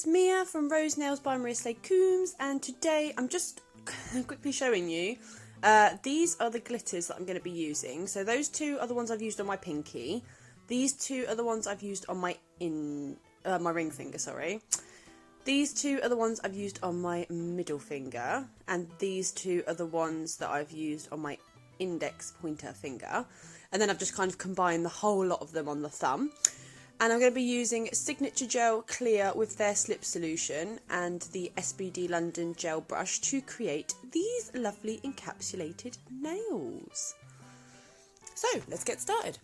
it's Mia from Rose Nails by Maria Slade Coombs, and today I'm just quickly showing you, these are the glitters that I'm going to be using. So those two are the ones I've used on my pinky, these two are the ones I've used on my my ring finger, sorry. These two are the ones I've used on my middle finger, and these two are the ones that I've used on my index pointer finger, and then I've just kind of combined the whole lot of them on the thumb. And I'm going to be using Signature Gel Clear with their slip solution and the SBD London gel brush to create these lovely encapsulated nails. So let's get started.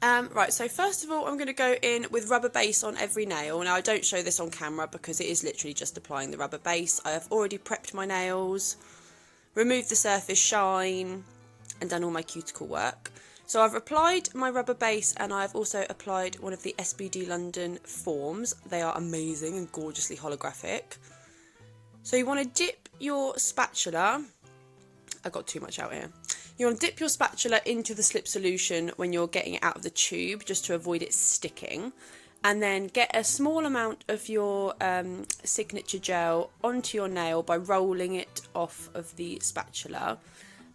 Right, so first of all I'm going to go in with rubber base on every nail. Now I don't show this on camera because it is literally just applying the rubber base. I have already prepped my nails, removed the surface shine and done all my cuticle work. So I've applied my rubber base and I've also applied one of the SBD London forms. They are amazing and gorgeously holographic. So you want to dip your spatula, I got too much out here. You want to dip your spatula into the slip solution when you're getting it out of the tube, just to avoid it sticking. And then get a small amount of your signature gel onto your nail by rolling it off of the spatula.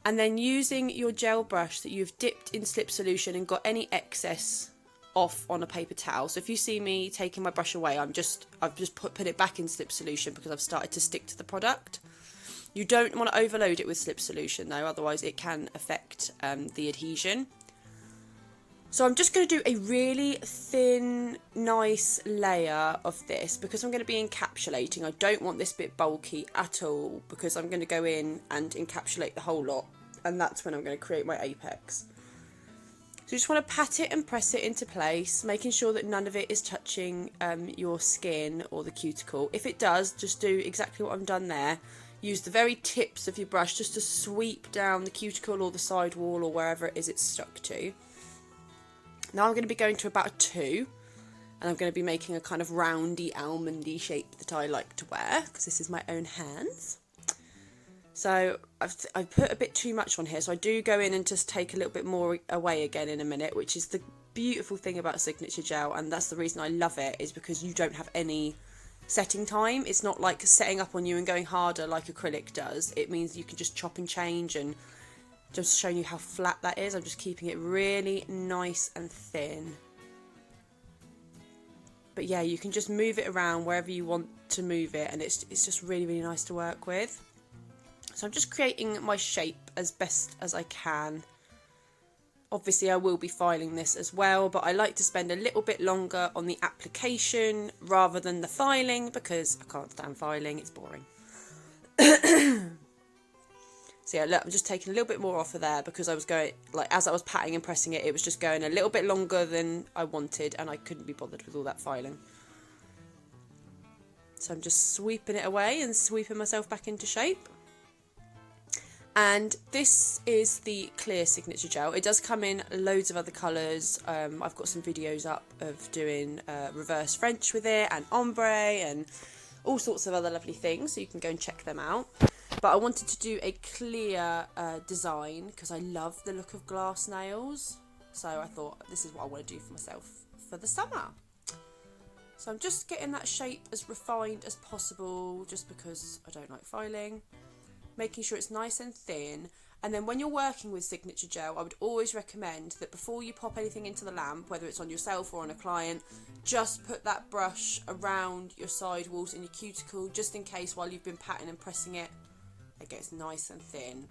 And then using your gel brush that you've dipped in slip solution and got any excess off on a paper towel. So if you see me taking my brush away, I've just put it back in slip solution because I've started to stick to the product. You don't want to overload it with slip solution though, otherwise it can affect the adhesion. So I'm just going to do a really thin, nice layer of this because I'm going to be encapsulating. I don't want this bit bulky at all because I'm going to go in and encapsulate the whole lot, and that's when I'm going to create my apex. So you just want to pat it and press it into place, making sure that none of it is touching your skin or the cuticle. If it does, just do exactly what I've done there. Use the very tips of your brush just to sweep down the cuticle or the side wall or wherever it is it's stuck to. Now I'm going to be going to about a 2, and I'm going to be making a kind of roundy, almondy shape that I like to wear because this is my own hands. So I've put a bit too much on here, so I do go in and just take a little bit more away again in a minute, which is the beautiful thing about Signature Gel, and that's the reason I love it, is because you don't have any setting time. It's not like setting up on you and going harder like acrylic does. It means you can just chop and change, and just showing you how flat that is. I'm just keeping it really nice and thin. But yeah, you can just move it around wherever you want to move it, and it's just really, really nice to work with. So I'm just creating my shape as best as I can. Obviously I will be filing this as well, but I like to spend a little bit longer on the application rather than the filing because I can't stand filing, it's boring. So yeah, look, I'm just taking a little bit more off of there because I was going, like, as I was patting and pressing it, it was just going a little bit longer than I wanted, and I couldn't be bothered with all that filing. So I'm just sweeping it away and sweeping myself back into shape. And this is the clear Signature Gel. It does come in loads of other colours. I've got some videos up of doing reverse French with it and ombre and all sorts of other lovely things, so you can go and check them out. But I wanted to do a clear design because I love the look of glass nails. So I thought this is what I want to do for myself for the summer. So I'm just getting that shape as refined as possible just because I don't like filing. Making sure it's nice and thin. And then when you're working with Signature Gel, I would always recommend that before you pop anything into the lamp, whether it's on yourself or on a client, just put that brush around your side walls and your cuticle, just in case while you've been patting and pressing it, it gets nice and thin.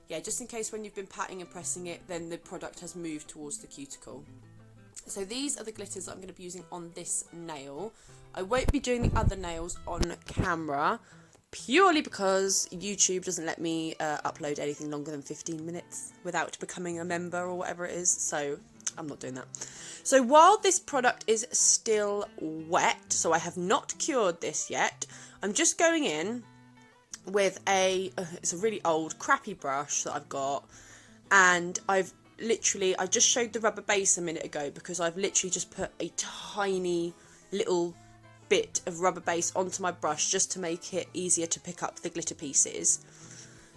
Yeah, just in case when you've been patting and pressing it, then the product has moved towards the cuticle. So these are the glitters that I'm going to be using on this nail. I won't be doing the other nails on camera, purely because YouTube doesn't let me upload anything longer than 15 minutes without becoming a member or whatever it is, so I'm not doing that. So while this product is still wet, so I have not cured this yet, I'm just going in with it's a really old crappy brush that I've got, and I just showed the rubber base a minute ago because I've literally just put a tiny little bit of rubber base onto my brush just to make it easier to pick up the glitter pieces.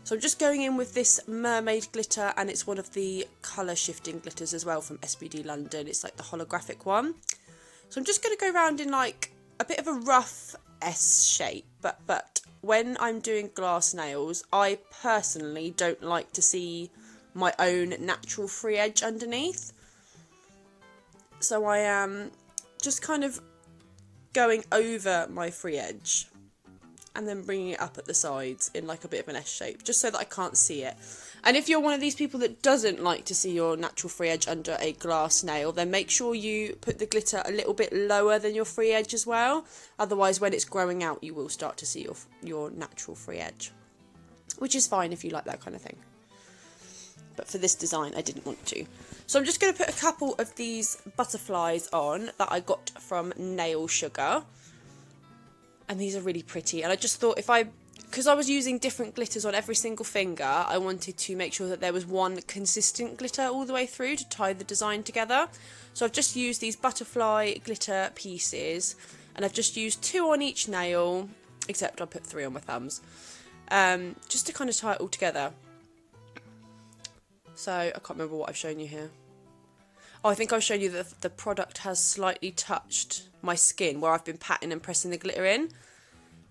So I'm just going in with this mermaid glitter, and it's one of the colour shifting glitters as well from SBD London. It's like the holographic one. So I'm just going to go around in like a bit of a rough S shape, but when I'm doing glass nails, I personally don't like to see my own natural free edge underneath. So I am just kind of going over my free edge and then bringing it up at the sides in like a bit of an S shape, just so that I can't see it. And if you're one of these people that doesn't like to see your natural free edge under a glass nail, then make sure you put the glitter a little bit lower than your free edge as well. Otherwise, when it's growing out, you will start to see your natural free edge, which is fine if you like that kind of thing. But for this design, I didn't want to. So I'm just going to put a couple of these butterflies on that I got from Nail Sugar. And these are really pretty. And I just thought because I was using different glitters on every single finger, I wanted to make sure that there was one consistent glitter all the way through to tie the design together. So I've just used these butterfly glitter pieces, and I've just used 2 on each nail, except I put 3 on my thumbs, just to kind of tie it all together. So I can't remember what I've shown you here. Oh, I think I've shown you that the product has slightly touched my skin where I've been patting and pressing the glitter in.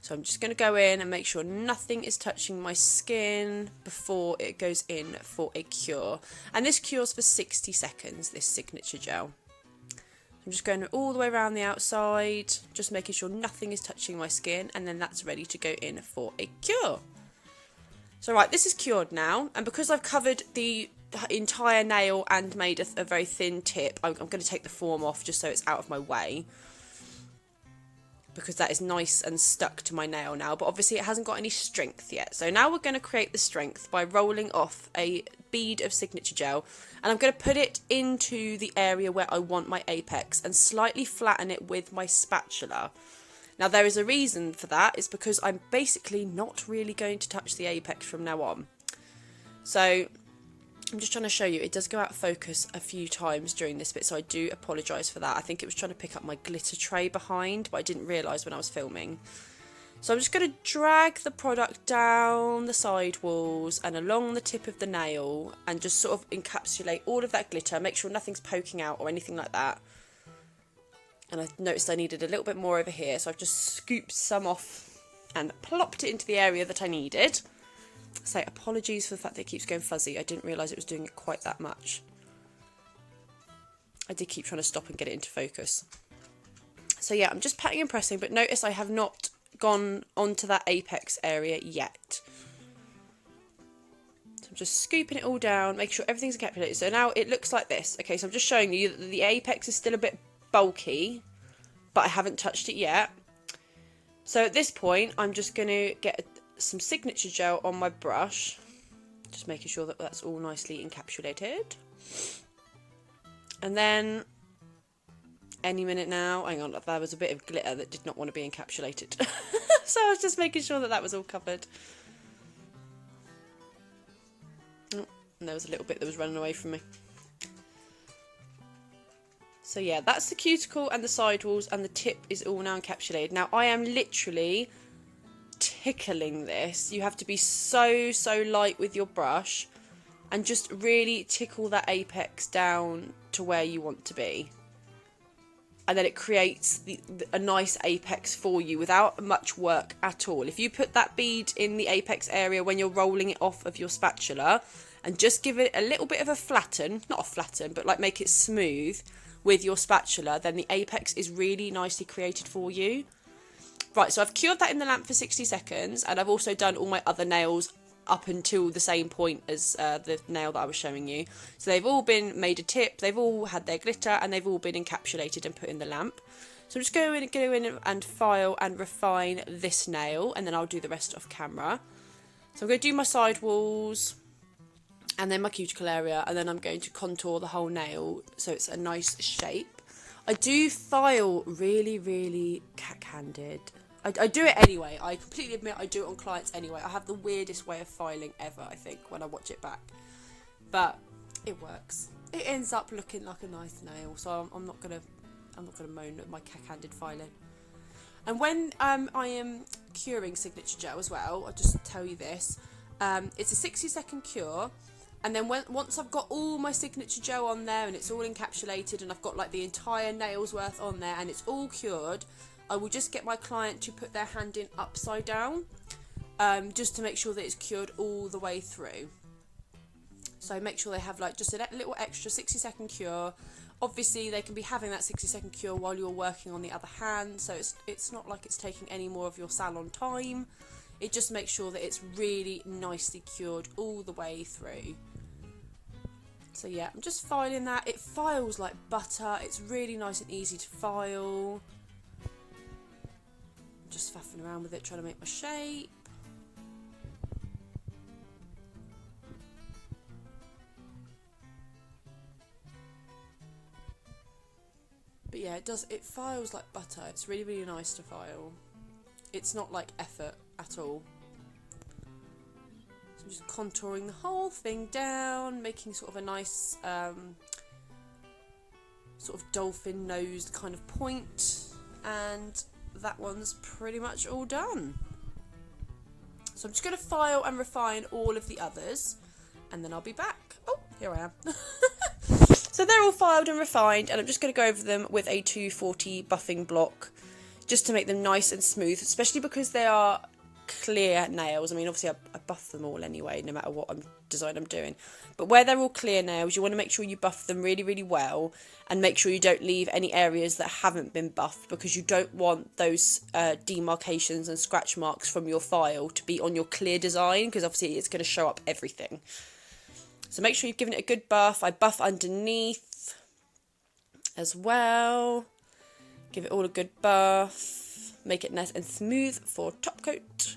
So I'm just going to go in and make sure nothing is touching my skin before it goes in for a cure. And this cures for 60 seconds, this signature gel. I'm just going all the way around the outside, just making sure nothing is touching my skin, and then that's ready to go in for a cure. So right, this is cured now, and because I've covered the entire nail and made a very thin tip, I'm going to take the form off just so it's out of my way, because that is nice and stuck to my nail now, but obviously it hasn't got any strength yet. So now we're going to create the strength by rolling off a bead of signature gel, and I'm going to put it into the area where I want my apex and slightly flatten it with my spatula. Now there is a reason for that. It's because I'm basically not really going to touch the apex from now on. So I'm just trying to show you, it does go out of focus a few times during this bit, so I do apologise for that. I think it was trying to pick up my glitter tray behind, but I didn't realise when I was filming. So I'm just going to drag the product down the side walls and along the tip of the nail and just sort of encapsulate all of that glitter, make sure nothing's poking out or anything like that. And I noticed I needed a little bit more over here, so I've just scooped some off and plopped it into the area that I needed. So apologies for the fact that it keeps going fuzzy. I didn't realise it was doing it quite that much. I did keep trying to stop and get it into focus. So yeah, I'm just patting and pressing, but notice I have not gone onto that apex area yet. So I'm just scooping it all down, make sure everything's encapsulated. So now it looks like this. Okay, so I'm just showing you that the apex is still a bit bulky, but I haven't touched it yet. So at this point, I'm just going to get some signature gel on my brush, just making sure that that's all nicely encapsulated. And then any minute now, hang on, there was a bit of glitter that did not want to be encapsulated. So I was just making sure that that was all covered. Oh, and there was a little bit that was running away from me. So yeah, that's the cuticle and the sidewalls, and the tip is all now encapsulated. Now I am literally tickling this. You have to be so light with your brush and just really tickle that apex down to where you want to be, and then it creates a nice apex for you without much work at all. If you put that bead in the apex area when you're rolling it off of your spatula and just give it a little bit of a flatten, not a flatten, but like make it smooth with your spatula, then the apex is really nicely created for you. Right, so I've cured that in the lamp for 60 seconds, and I've also done all my other nails up until the same point as the nail that I was showing you. So they've all been made a tip, they've all had their glitter, and they've all been encapsulated and put in the lamp. So I'm just going to go in and file and refine this nail, and then I'll do the rest off camera. So I'm going to do my side walls, and then my cuticle area, and then I'm going to contour the whole nail so it's a nice shape. I do file really cack-handed. I do it anyway. I completely admit I do it on clients anyway. I have the weirdest way of filing ever, I think, when I watch it back. But it works. It ends up looking like a nice nail, so I'm not gonna moan at my cack-handed filing. And when I am curing signature gel as well, I'll just tell you this. It's a 60-second cure. And then once I've got all my signature gel on there and it's all encapsulated and I've got like the entire nail's worth on there and it's all cured, I will just get my client to put their hand in upside down, just to make sure that it's cured all the way through. So make sure they have like just a little extra 60-second cure. Obviously they can be having that 60-second cure while you're working on the other hand, so it's not like it's taking any more of your salon time. It just makes sure that it's really nicely cured all the way through. So yeah, I'm just filing that. It files like butter. It's really nice and easy to file. I'm just faffing around with it, trying to make my shape. But yeah, it files like butter. It's really, really nice to file. It's not like effort at all. So I'm just contouring the whole thing down, making sort of a nice sort of dolphin nosed kind of point, and that one's pretty much all done. So I'm just going to file and refine all of the others, and then I'll be back. Oh, here I am. So they're all filed and refined, and I'm just going to go over them with a 240 buffing block just to make them nice and smooth, especially because they are clear nails. I mean, obviously I buff them all anyway, no matter what design I'm doing. But where they're all clear nails, you want to make sure you buff them really, really well, and make sure you don't leave any areas that haven't been buffed, because you don't want those demarcations and scratch marks from your file to be on your clear design, because obviously it's going to show up everything. So make sure you've given it a good buff. I buff underneath as well. Give it all a good buff. Make it nice and smooth for top coat.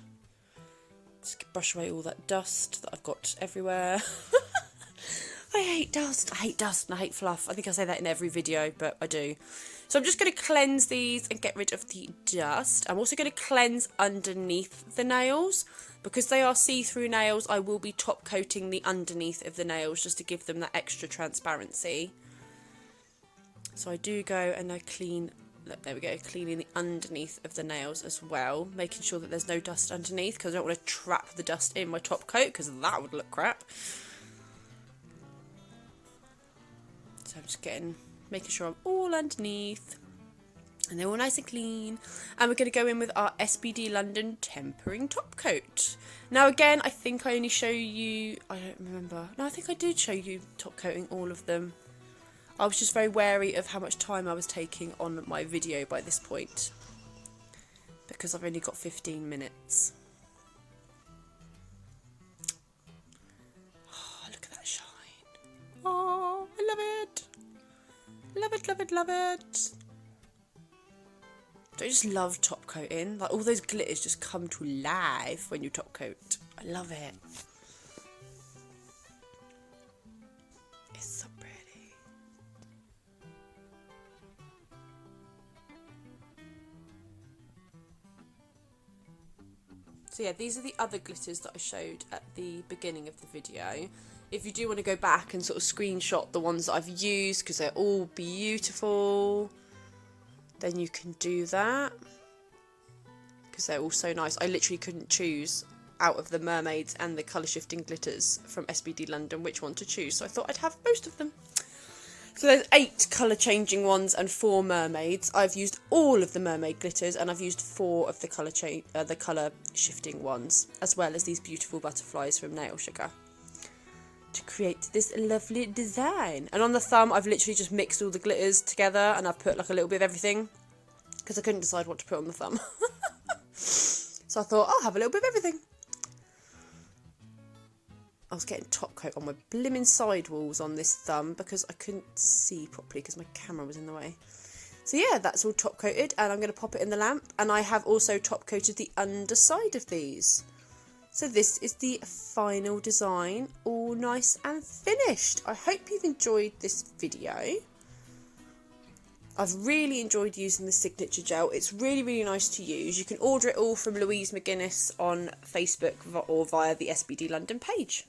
Just brush away all that dust that I've got everywhere. I hate dust. I hate dust and I hate fluff. I think I say that in every video, but I do. So I'm just going to cleanse these and get rid of the dust. I'm also going to cleanse underneath the nails. Because they are see-through nails, I will be top coating the underneath of the nails just to give them that extra transparency. So I do go and I clean, look, there we go, cleaning the underneath of the nails as well, making sure that there's no dust underneath, because I don't want to trap the dust in my top coat, because that would look crap. So I'm just making sure I'm all underneath. And they're all nice and clean. And we're going to go in with our SBD London tempering top coat. Now again, I think I only show you, I don't remember. No, I think I did show you top coating all of them. I was just very wary of how much time I was taking on my video by this point, because I've only got 15 minutes. Oh, look at that shine. Oh, I love it. Love it, love it, love it. I just love top coating. Like, all those glitters just come to life when you top coat. I love it. It's so pretty. So yeah, these are the other glitters that I showed at the beginning of the video. If you do want to go back and sort of screenshot the ones that I've used, because they're all beautiful, then you can do that, because they're all so nice. I literally couldn't choose out of the mermaids and the colour shifting glitters from SBD London which one to choose, so I thought I'd have most of them. So there's 8 colour changing ones and 4 mermaids. I've used all of the mermaid glitters, and I've used 4 of the colour shifting ones, as well as these beautiful butterflies from Nail Sugar, to create this lovely design. And on the thumb, I've literally just mixed all the glitters together, and I've put like a little bit of everything, because I couldn't decide what to put on the thumb. So I thought, I'll have a little bit of everything. I was getting top coat on my blimmin' sidewalls on this thumb, because I couldn't see properly because my camera was in the way. So yeah, that's all top coated, and I'm going to pop it in the lamp. And I have also top coated the underside of these. So this is the final design, all nice and finished. I hope you've enjoyed this video. I've really enjoyed using the signature gel. It's really, really nice to use. You can order it all from Louise McGuinness on Facebook or via the SBD London page.